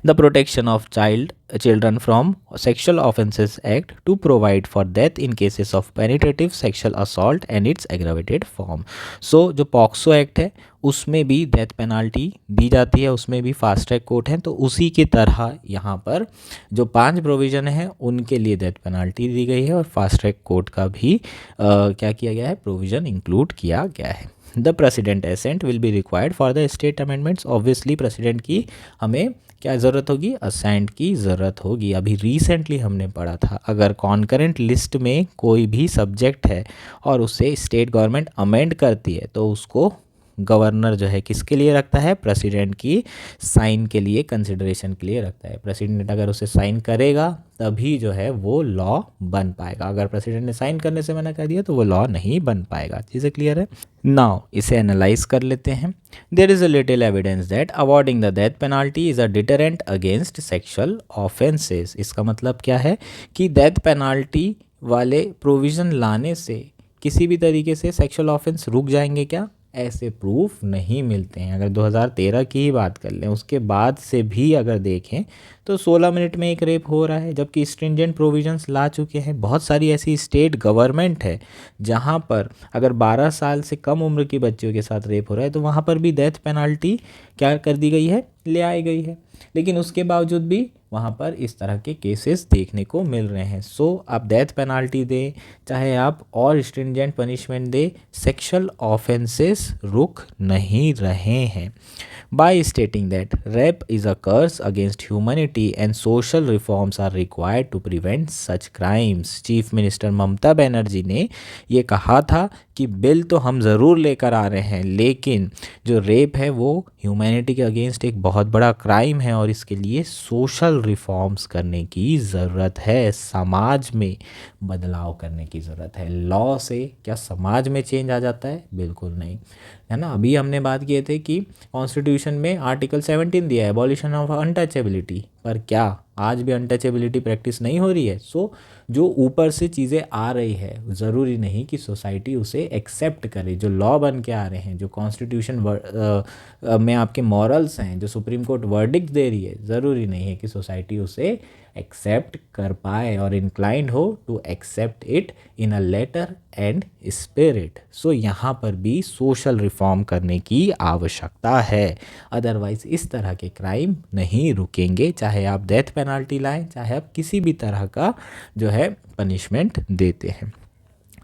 The Protection of Children from Sexual Offences Act to provide for death in cases of penetrative sexual assault and its aggravated form। So जो पॉक्सो एक्ट है उसमें भी डेथ पेनाल्टी दी जाती है, उसमें भी फास्ट ट्रैक कोर्ट है, तो उसी की तरह यहाँ पर जो 5 प्रोविज़न हैं उनके लिए डेथ पेनाल्टी दी गई है और फास्ट ट्रैक कोर्ट का भी क्या किया गया है, प्रोविज़न इंक्लूड किया गया है। The president assent will be required for the state amendments. Obviously president की हमें क्या ज़रूरत होगी, असेंट की ज़रूरत होगी। अभी रिसेंटली हमने पढ़ा था अगर कॉन्करेंट लिस्ट में कोई भी सब्जेक्ट है और उसे स्टेट गवर्नमेंट अमेंड करती है तो उसको गवर्नर जो है किसके लिए रखता है, प्रेसिडेंट की साइन के लिए, कंसिडरेशन के लिए रखता है। प्रेसिडेंट अगर उसे साइन करेगा तभी जो है वो लॉ बन पाएगा, अगर प्रेसिडेंट ने साइन करने से मना कर दिया तो वो लॉ नहीं बन पाएगा। चीज़ें क्लियर है। नाउ इसे एनालाइज कर लेते हैं। There is a little evidence that awarding the death penalty is a deterrent against sexual offences. इसका मतलब क्या है कि डेथ पेनाल्टी वाले प्रोविज़न लाने से किसी भी तरीके से सेक्सुअल ऑफेंस रुक जाएंगे क्या, ऐसे प्रूफ नहीं मिलते हैं। अगर 2013 की ही बात कर लें, उसके बाद से भी अगर देखें तो 16 मिनट में एक रेप हो रहा है, जबकि स्ट्रिंजेंट प्रोविजंस ला चुके हैं। बहुत सारी ऐसी स्टेट गवर्नमेंट है जहां पर अगर 12 साल से कम उम्र की बच्चियों के साथ रेप हो रहा है तो वहां पर भी डेथ पेनाल्टी क्या कर दी गई है, ले आई गई है। लेकिन उसके बावजूद भी वहाँ पर इस तरह के केसेस देखने को मिल रहे हैं। सो आप डेथ पेनाल्टी दें, चाहे आप और स्ट्रिंजेंट पनिशमेंट दें, सेक्सुअल ऑफेंसेस रुक नहीं रहे हैं। By stating that rape is a curse against humanity and social reforms are required to prevent such crimes, chief minister Mamata Banerjee ने ये कहा था कि बिल तो हम ज़रूर लेकर आ रहे हैं, लेकिन जो रेप है वो ह्यूमैनिटी के अगेंस्ट एक बहुत बड़ा क्राइम है और इसके लिए सोशल रिफॉर्म्स करने की ज़रूरत है, समाज में बदलाव करने की ज़रूरत है। लॉ से क्या समाज में चेंज आ जाता है? बिल्कुल नहीं, है ना। अभी हमने बात किए थे कि कॉन्स्टिट्यूशन में आर्टिकल 17 दिया है एबॉलिशन ऑफ अनटचेबिलिटी, पर क्या आज भी अनटचेबिलिटी प्रैक्टिस नहीं हो रही है? सो जो ऊपर से चीज़ें आ रही है ज़रूरी नहीं कि सोसाइटी उसे एक्सेप्ट करे। जो लॉ बन के आ रहे हैं, जो कॉन्स्टिट्यूशन में आपके मॉरल्स हैं, जो सुप्रीम कोर्ट वर्डिक्ट दे रही है, ज़रूरी नहीं है कि सोसाइटी उसे एक्सेप्ट कर पाए और इंक्लाइंड हो to accept it in a letter and spirit. So यहाँ पर भी सोशल रिफॉर्म करने की आवश्यकता है, अदरवाइज इस तरह के क्राइम नहीं रुकेंगे। चाहे आप डेथ पेनाल्टी लाएं, चाहे आप किसी भी तरह का जो है पनिशमेंट देते हैं।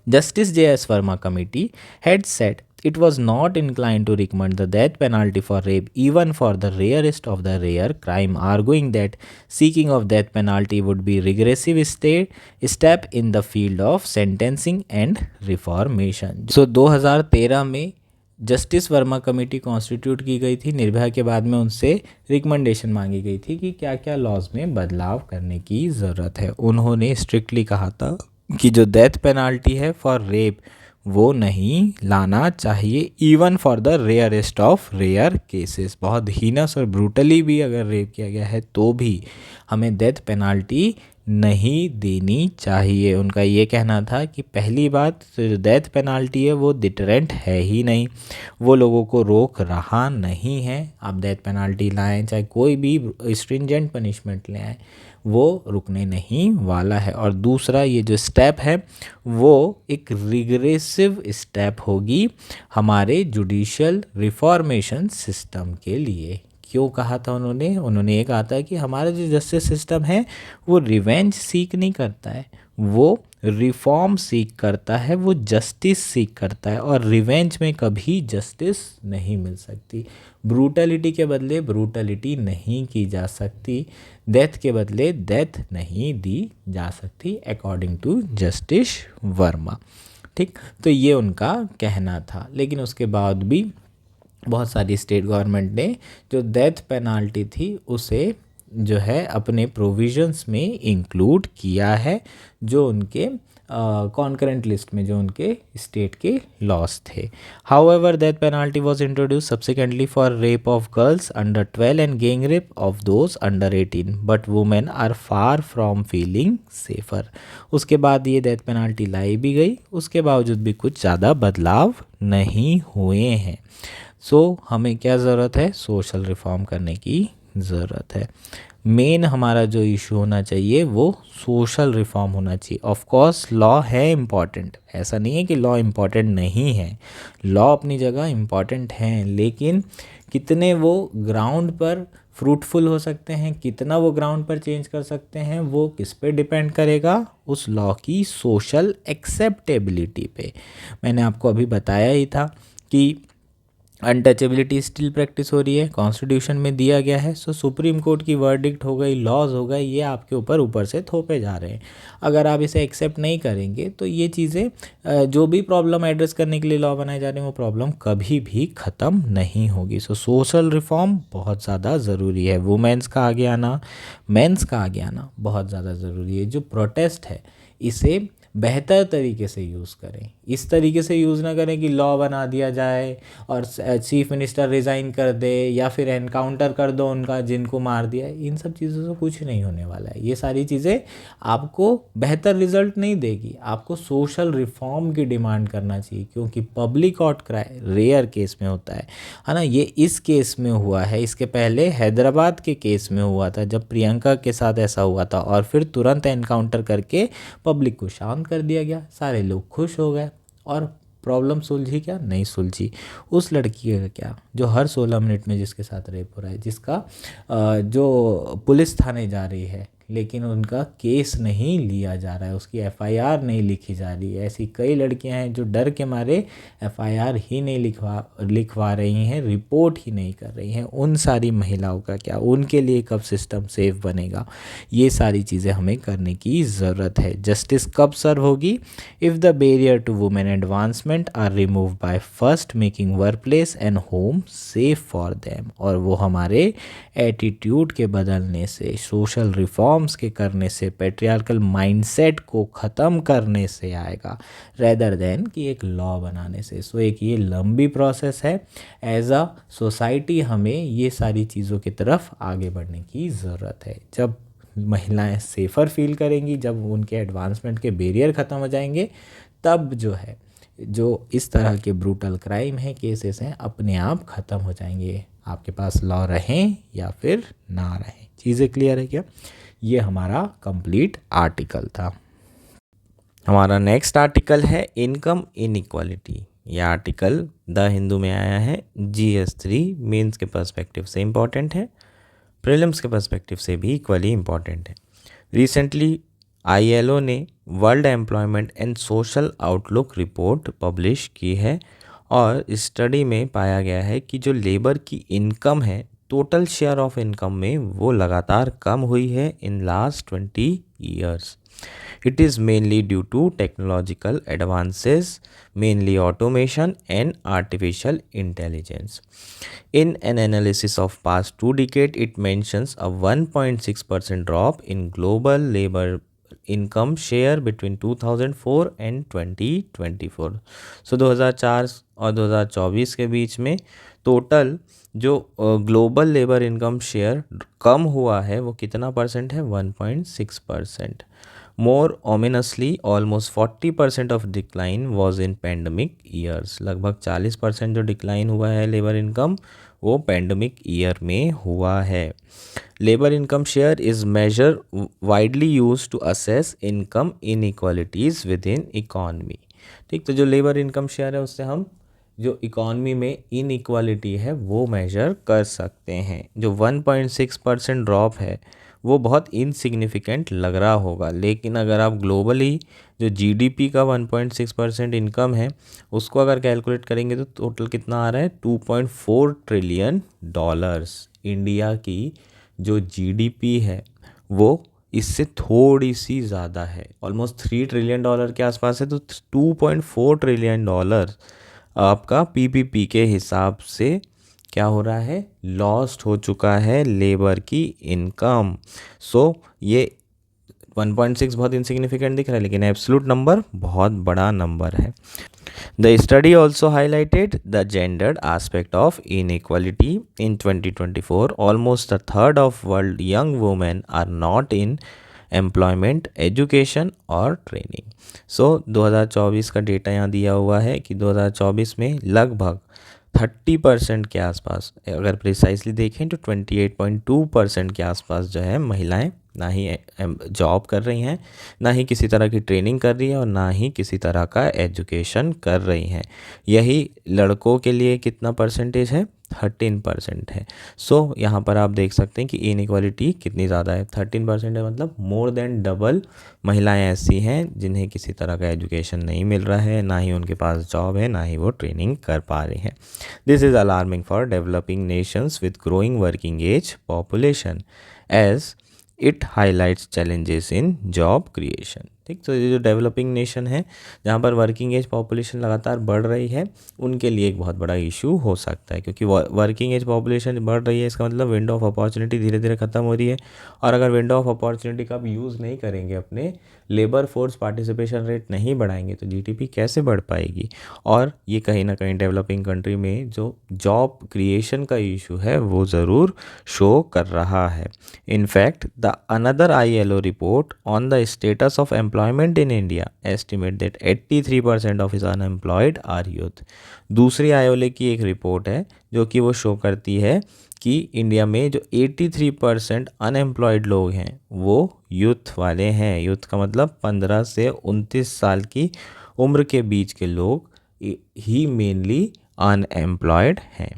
Justice J.S. Verma committee had said it was not inclined to recommend the death penalty for rape even for the rarest of the rare crime, arguing that seeking of death penalty would be regressive step in the field of sentencing and reformation. So 2013 में justice Verma committee constitute की गई थी। निर्भया के बाद में उनसे recommendation मांगी गई थी कि क्या क्या लॉज में बदलाव करने की ज़रूरत है। उन्होंने स्ट्रिक्टली कहा था कि जो डेथ पेनाल्टी है फॉर रेप वो नहीं लाना चाहिए, even for the rarest of rare cases. बहुत हीनस और ब्रूटली भी अगर रेप किया गया है तो भी हमें डेथ पेनाल्टी नहीं देनी चाहिए। उनका ये कहना था कि पहली बात तो जो डेथ पेनाल्टी है वो डिटरेंट है ही नहीं, वो लोगों को रोक रहा नहीं है। आप डेथ पेनाल्टी लाएं, चाहे कोई भी स्ट्रिंजेंट पनिशमेंट ले आएँ, वो रुकने नहीं वाला है। और दूसरा, ये जो स्टेप है वो एक रिग्रेसिव स्टेप होगी हमारे जुडिशियल रिफॉर्मेशन सिस्टम के लिए। क्यों कहा था उन्होंने ये कहा था कि हमारा जो जस्टिस सिस्टम है वो रिवेंज सीक नहीं करता है, वो रिफॉर्म सीख करता है, वो जस्टिस सीख करता है। और रिवेंज में कभी जस्टिस नहीं मिल सकती। ब्रूटलिटी के बदले ब्रूटलिटी नहीं की जा सकती, डेथ के बदले डेथ नहीं दी जा सकती, अकॉर्डिंग टू जस्टिस वर्मा। ठीक, तो ये उनका कहना था। लेकिन उसके बाद भी बहुत सारी स्टेट गवर्नमेंट ने जो डेथ पेनाल्टी थी उसे जो है अपने प्रोविजंस में इंक्लूड किया है, जो उनके कॉन्करेंट लिस्ट में जो उनके स्टेट के लॉस थे। However death penalty was introduce subsequently for rape of girls under 12 and gang rape of those under 18, but women are far from feeling safer. उसके बाद ये डेथ पेनाल्टी लाई भी गई, उसके बावजूद भी कुछ ज़्यादा बदलाव नहीं हुए हैं। सो हमें क्या ज़रूरत है? सोशल रिफॉर्म करने की ज़रूरत है। मेन हमारा जो इशू होना चाहिए वो सोशल रिफॉर्म होना चाहिए। ऑफ कोर्स लॉ है इम्पॉर्टेंट, ऐसा नहीं है कि लॉ इम्पॉर्टेंट नहीं है, लॉ अपनी जगह इम्पॉर्टेंट हैं, लेकिन कितने वो ग्राउंड पर फ्रूटफुल हो सकते हैं, कितना वो ग्राउंड पर चेंज कर सकते हैं, वो किस पे डिपेंड करेगा? उस लॉ की सोशल एक्सेप्टेबिलिटी पे। मैंने आपको अभी बताया ही था कि अनटचेबिलिटी स्टिल प्रैक्टिस हो रही है, कॉन्स्टिट्यूशन में दिया गया है। सो सुप्रीम कोर्ट की वर्डिक्ट हो गई, लॉज हो गए, ये आपके ऊपर से थोपे जा रहे हैं। अगर आप इसे एक्सेप्ट नहीं करेंगे तो ये चीज़ें जो भी प्रॉब्लम एड्रेस करने के लिए लॉ बनाए जा रहे हैं वो प्रॉब्लम कभी भी ख़त्म नहीं होगी। सो सोशल रिफॉर्म बहुत ज़्यादा ज़रूरी है। वुमेन्स का आगे आना, मेंस का आगे आना बहुत ज़्यादा ज़रूरी है। जो प्रोटेस्ट है इसे बेहतर तरीके से यूज़ करें, इस तरीके से यूज़ ना करें कि लॉ बना दिया जाए और चीफ मिनिस्टर रिज़ाइन कर दे या फिर एनकाउंटर कर दो उनका जिनको मार दिया है। इन सब चीज़ों से कुछ नहीं होने वाला है। ये सारी चीज़ें आपको बेहतर रिजल्ट नहीं देगी। आपको सोशल रिफॉर्म की डिमांड करना चाहिए, क्योंकि पब्लिक आउटक्राई रेयर केस में होता है ना। ये इस केस में हुआ है, इसके पहले हैदराबाद के केस में हुआ था जब प्रियंका के साथ ऐसा हुआ था, और फिर तुरंत एनकाउंटर करके पब्लिक को शांत कर दिया गया, सारे लोग खुश हो गए और प्रॉब्लम सुलझी क्या? नहीं सुलझी। उस लड़की का क्या जो हर 16 मिनट में जिसके साथ रेप हो रहा है, जिसका जो पुलिस थाने जा रही है लेकिन उनका केस नहीं लिया जा रहा है, उसकी एफआईआर नहीं लिखी जा रही है। ऐसी कई लड़कियां हैं जो डर के मारे एफआईआर ही नहीं लिखवा रही हैं, रिपोर्ट ही नहीं कर रही हैं। उन सारी महिलाओं का क्या? उनके लिए कब सिस्टम सेफ बनेगा? ये सारी चीज़ें हमें करने की ज़रूरत है। जस्टिस कब सर्व होगी? If the barrier to women advancement are remove by first making work place and home safe for them. और वो हमारे एटीट्यूड के बदलने से, सोशल रिफॉर्म्स के करने से, पेट्रियार्कल माइंडसेट को ख़त्म करने से आएगा, रेदर देन कि एक लॉ बनाने से। सो एक ये लंबी प्रोसेस है। एज अ सोसाइटी हमें ये सारी चीज़ों की तरफ आगे बढ़ने की ज़रूरत है। जब महिलाएं सेफ़र फील करेंगी, जब उनके एडवांसमेंट के बैरियर ख़त्म हो जाएंगे, तब जो है जो इस तरह के ब्रूटल क्राइम है, केसेस हैं, अपने आप ख़त्म हो जाएंगे। आपके पास लॉ रहें या फिर ना रहें। चीज़ें क्लियर है क्या? ये हमारा कंप्लीट आर्टिकल था। हमारा नेक्स्ट आर्टिकल है इनकम इनइक्वालिटी। ये आर्टिकल द हिंदू में आया है। GS3 मेंस के पर्सपेक्टिव से इम्पॉर्टेंट है, प्रीलिम्स के पर्सपेक्टिव से भी इक्वली इम्पॉर्टेंट है। रिसेंटली ILO ने world employment and social outlook report publish की है, और इस स्टडी में पाया गया है कि जो लेबर की इनकम है, टोटल शेयर ऑफ इनकम में, वो लगातार कम हुई है in last 20 years. It is mainly due to technological advances, mainly automation and artificial intelligence. In an analysis of past 2 decades, it mentions a 1.6% drop in global labor income share between 2004 and 2024. So 2004 और 2024 के बीच में total जो global labour income share कम हुआ है वो कितना percent है? 1.6%. More ominously, almost 40% of decline was in pandemic years. लगभग 40% जो डिक्लाइन हुआ है लेबर इनकम, वो पैंडमिक ईयर में हुआ है। Labour income share is major widely used to assess income inequalities within economy. ठीक, तो जो लेबर इनकम शेयर है उससे हम जो इकॉनमी में इनइक्वालिटी है वो मेजर कर सकते हैं। जो 1.6% ड्रॉप है वो बहुत इनसिग्निफिकेंट लग रहा होगा, लेकिन अगर आप ग्लोबली जो GDP का 1.6% इनकम है उसको अगर कैलकुलेट करेंगे तो टोटल कितना आ रहा है? $2.4 ट्रिलियन। इंडिया की जो GDP है वो इससे थोड़ी सी ज़्यादा है, ऑलमोस्ट $3 ट्रिलियन के आसपास है। तो $2.4 ट्रिलियन आपका PPP के हिसाब से क्या हो रहा है? लॉस्ट हो चुका है लेबर की इनकम। सो ये 1.6 बहुत इनसिग्निफिकेंट दिख रहा है, लेकिन एब्सोल्यूट नंबर बहुत बड़ा नंबर है। The study also highlighted the gendered aspect of inequality. In 2024, almost a third of world young women are not in employment, education और ट्रेनिंग। सो 2024 का डेटा यहाँ दिया हुआ है कि 2024 में लगभग 30% के आसपास, अगर प्रिसाइसली देखें तो 28.2% के आसपास जो है महिलाएं ना ही जॉब कर रही हैं, ना ही किसी तरह की ट्रेनिंग कर रही है और ना ही किसी तरह का एजुकेशन कर रही हैं। यही लड़कों के लिए कितना परसेंटेज है, 13% है। सो यहाँ पर आप देख सकते हैं कि इनइक्वालिटी कितनी ज़्यादा है, 13% है, मतलब मोर देन डबल महिलाएं ऐसी हैं जिन्हें किसी तरह का एजुकेशन नहीं मिल रहा है, ना ही उनके पास जॉब है, ना ही वो ट्रेनिंग कर पा रही हैं। This is alarming for developing nations with growing working age population as it highlights challenges in job creation. ठीक, तो ये जो डेवलपिंग नेशन है जहाँ पर वर्किंग एज पॉपुलेशन लगातार बढ़ रही है, उनके लिए एक बहुत बड़ा इशू हो सकता है, क्योंकि वर्किंग एज पॉपुलेशन बढ़ रही है, इसका मतलब विंडो ऑफ अपॉर्चुनिटी धीरे धीरे खत्म हो रही है। और अगर विंडो ऑफ अपॉर्चुनिटी का आप यूज़ नहीं करेंगे, अपने लेबर फोर्स पार्टिसिपेशन रेट नहीं बढ़ाएंगे, तो जीडीपी कैसे बढ़ पाएगी। और ये कहीं ना कहीं डेवलपिंग कंट्री में जो जॉब क्रिएशन का इशू है वो ज़रूर शो कर रहा है। In fact the another ILO report on the status of employment in India estimate that 83% of its unemployed are youth। दूसरी ILO की एक रिपोर्ट है जो कि वो शो करती है कि इंडिया में जो 83% अनएम्प्लॉयड लोग हैं वो यूथ वाले हैं। यूथ का मतलब 15 से 29 साल की उम्र के बीच के लोग ही मेनली अनएम्प्लॉयड हैं।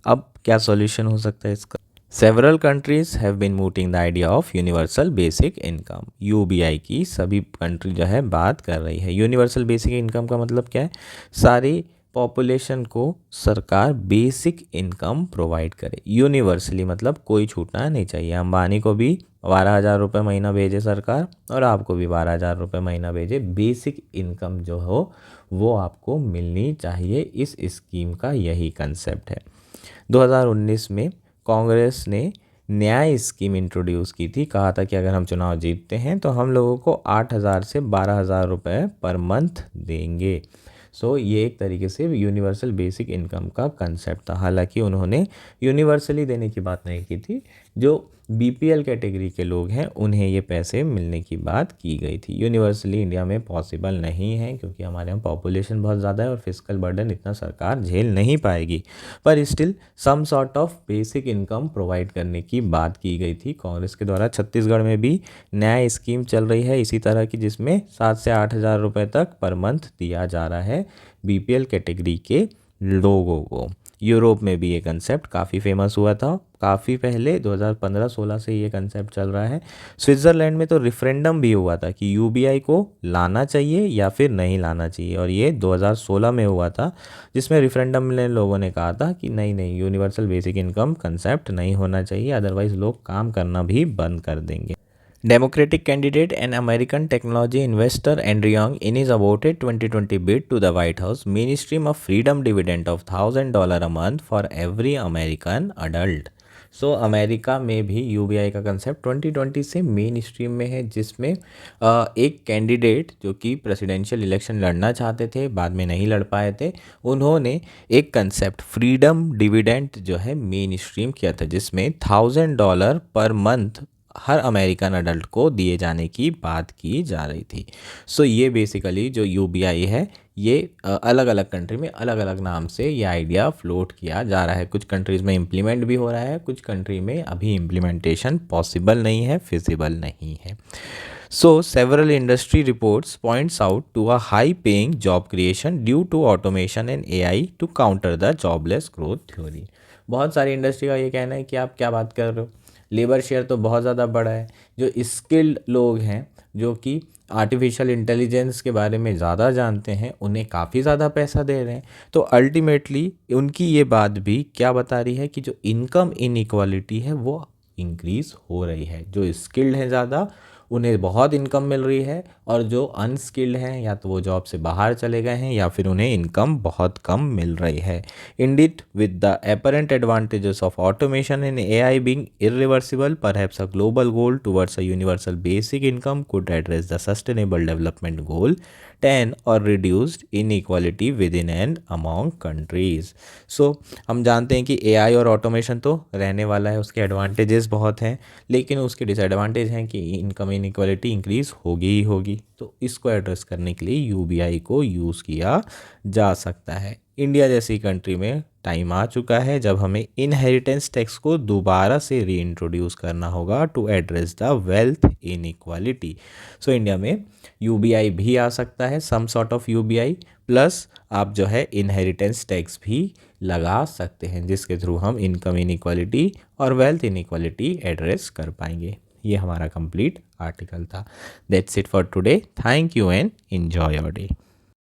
अब क्या सॉल्यूशन हो सकता है इसका? Several countries have been mooting the idea of universal basic income। UBI की सभी कंट्री जो है बात कर रही है। यूनिवर्सल बेसिक इनकम का मतलब क्या है? सारी पॉपुलेशन को सरकार बेसिक इनकम प्रोवाइड करे। यूनिवर्सली मतलब कोई छूटना नहीं चाहिए। अंबानी को भी 12,000 रुपये महीना भेजे सरकार और आपको भी 12,000 रुपये महीना भेजे। बेसिक इनकम जो हो वो आपको मिलनी चाहिए। इस स्कीम का यही कंसेप्ट है। 2019 में कांग्रेस ने न्याय स्कीम इंट्रोड्यूस की थी। कहा था कि अगर हम चुनाव जीतते हैं तो हम लोगों को 8,000 से 12,000 रुपये पर मंथ देंगे। सो ये एक तरीके से यूनिवर्सल बेसिक इनकम का कंसेप्ट था। हालांकि उन्होंने यूनिवर्सली देने की बात नहीं की थी। जो BPL कैटेगरी के लोग हैं उन्हें ये पैसे मिलने की बात की गई थी। यूनिवर्सली इंडिया में पॉसिबल नहीं है क्योंकि हमारे यहाँ पॉपुलेशन बहुत ज़्यादा है और फिस्कल बर्डन इतना सरकार झेल नहीं पाएगी। पर still some sort of basic income provide करने की बात की गई थी कांग्रेस के द्वारा। छत्तीसगढ़ में भी नया स्कीम चल रही है इसी तरह की, जिसमें 7 से 8,000 रुपये तक पर मंथ दिया जा रहा है BPL कैटेगरी के लोगों को। यूरोप में भी ये कंसेप्ट काफ़ी फेमस हुआ था काफ़ी पहले, 2015-16 से ये कंसेप्ट चल रहा है। स्विट्ज़रलैंड में तो रेफरेंडम भी हुआ था कि UBI को लाना चाहिए या फिर नहीं लाना चाहिए, और ये 2016 में हुआ था, जिसमें रेफरेंडम में लोगों ने कहा था कि नहीं नहीं, यूनिवर्सल बेसिक इनकम कंसेप्ट नहीं होना चाहिए, अदरवाइज़ लोग काम करना भी बंद कर देंगे। Democratic candidate and American technology investor Andrew Yang in his aborted 2020 bid to the White House mainstream a freedom dividend of $1,000 a month for every American adult। So America में भी UBI का कंसेप्ट 2020 से main stream में है, जिसमें एक candidate जो कि प्रेसिडेंशियल इलेक्शन लड़ना चाहते थे, बाद में नहीं लड़ पाए थे, उन्होंने एक कंसेप्ट फ्रीडम डिविडेंड जो है मेन स्ट्रीम किया था, जिसमें $1,000 पर मंथ हर अमेरिकन अडल्ट को दिए जाने की बात की जा रही थी। सो ये बेसिकली जो UBI है ये अलग अलग कंट्री में अलग अलग नाम से ये आइडिया फ्लोट किया जा रहा है। कुछ कंट्रीज़ में इम्प्लीमेंट भी हो रहा है, कुछ कंट्री में अभी इम्प्लीमेंटेशन पॉसिबल नहीं है, फिजिबल नहीं है। So several industry reports points out to a high paying job creation due to automation and AI to counter the jobless growth theory. बहुत सारी इंडस्ट्री का ये कहना है कि आप क्या बात कर रहे हो, लेबर शेयर तो बहुत ज़्यादा बड़ा है। जो स्किल्ड लोग हैं जो कि आर्टिफिशियल इंटेलिजेंस के बारे में ज़्यादा जानते हैं, उन्हें काफ़ी ज़्यादा पैसा दे रहे हैं। तो अल्टीमेटली उनकी ये बात भी क्या बता रही है कि जो इनकम इनइक्वालिटी है वो इंक्रीज़ हो रही है। जो स्किल्ड हैं ज़्यादा उन्हें बहुत इनकम मिल रही है, और जो अनस्किल्ड हैं या तो वो जॉब से बाहर चले गए हैं या फिर उन्हें इनकम बहुत कम मिल रही है। Indeed, with the apparent advantages of automation and AI being irreversible, perhaps a global goal towards a universal basic income could address the Sustainable Development Goal 10 और reduced inequality within and among countries। So, हम जानते हैं कि AI और automation तो रहने वाला है, उसके एडवांटेजेस बहुत हैं, लेकिन उसके डिसएडवांटेज हैं कि इनकम इनइक्वालिटी इंक्रीज होगी ही होगी। तो इसको एड्रेस करने के लिए यूबीआई को यूज़ किया जा सकता है। इंडिया जैसी कंट्री में टाइम आ चुका है जब हमें इनहेरिटेंस टैक्स को दोबारा से रीइंट्रोड्यूस करना होगा to address the wealth inequality. So India में यूबीआई भी आ सकता है, some sort of UBI, plus आप जो है इनहेरिटेंस टैक्स भी लगा सकते हैं जिसके थ्रू हम इनकम इनइक्वालिटी और वेल्थ इनइक्वालिटी एड्रेस कर पाएंगे। ये हमारा कंप्लीट आर्टिकल था। That's it for today. Thank you and enjoy your day.